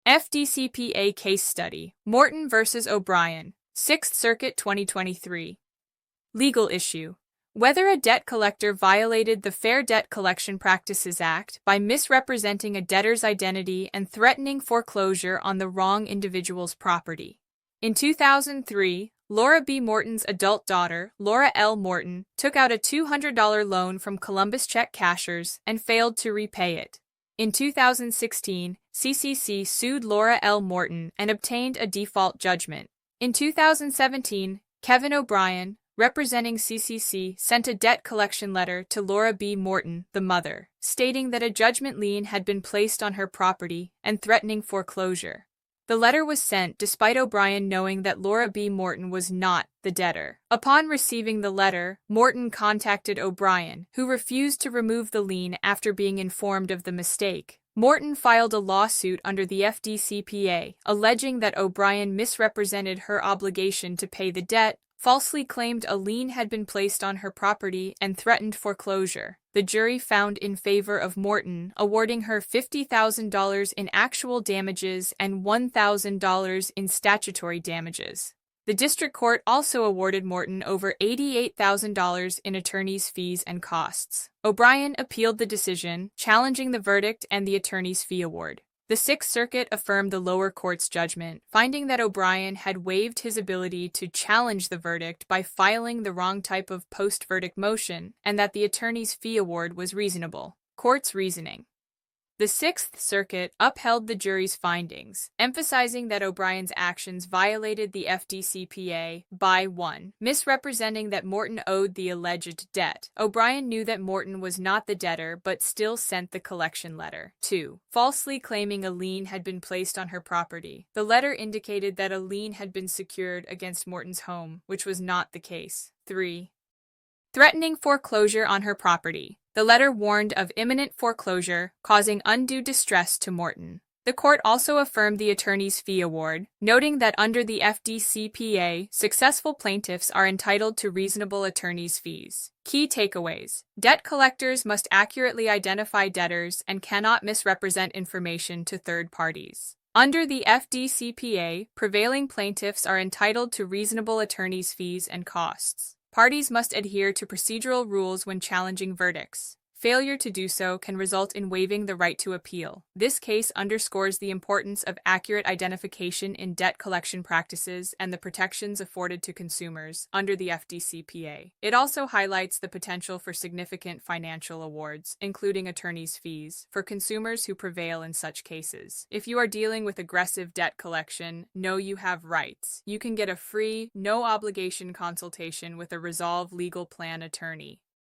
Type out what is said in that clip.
FDCPA Case Study, Morton vs. O'Brien, 6th Circuit 2023. Legal issue. Whether a debt collector violated the Fair Debt Collection Practices Act by misrepresenting a debtor's identity and threatening foreclosure on the wrong individual's property. In 2003, Laura B. Morton's adult daughter, Laura L. Morton, took out a $200 loan from Columbus check cashers and failed to repay it. In 2016, CCC sued Laura L. Morton and obtained a default judgment. In 2017, Kevin O'Brien, representing CCC, sent a debt collection letter to Laura B. Morton, the mother, stating that a judgment lien had been placed on her property and threatening foreclosure. The letter was sent despite O'Brien knowing that Laura B. Morton was not the debtor. Upon receiving the letter, Morton contacted O'Brien, who refused to remove the lien after being informed of the mistake. Morton filed a lawsuit under the FDCPA, alleging that O'Brien misrepresented her obligation to pay the debt, falsely claimed a lien had been placed on her property, and threatened foreclosure. The jury found in favor of Morton, awarding her $50,000 in actual damages and $1,000 in statutory damages. The district court also awarded Morton over $88,000 in attorney's fees and costs. O'Brien appealed the decision, challenging the verdict and the attorney's fee award. The Sixth Circuit affirmed the lower court's judgment, finding that O'Brien had waived his ability to challenge the verdict by filing the wrong type of post-verdict motion, and that the attorney's fee award was reasonable. Court's reasoning. The Sixth Circuit upheld the jury's findings, emphasizing that O'Brien's actions violated the FDCPA by 1. Misrepresenting that Morton owed the alleged debt. O'Brien knew that Morton was not the debtor but still sent the collection letter. 2. Falsely claiming a lien had been placed on her property. The letter indicated that a lien had been secured against Morton's home, which was not the case. 3. Threatening foreclosure on her property. The letter warned of imminent foreclosure, causing undue distress to Morton. The court also affirmed the attorney's fee award, noting that under the FDCPA, successful plaintiffs are entitled to reasonable attorney's fees. Key takeaways. Debt collectors must accurately identify debtors and cannot misrepresent information to third parties. Under the FDCPA, prevailing plaintiffs are entitled to reasonable attorney's fees and costs. Parties must adhere to procedural rules when challenging verdicts. Failure to do so can result in waiving the right to appeal. This case underscores the importance of accurate identification in debt collection practices and the protections afforded to consumers under the FDCPA. It also highlights the potential for significant financial awards, including attorney's fees, for consumers who prevail in such cases. If you are dealing with aggressive debt collection, know you have rights. You can get a free, no-obligation consultation with a Resolve legal plan attorney.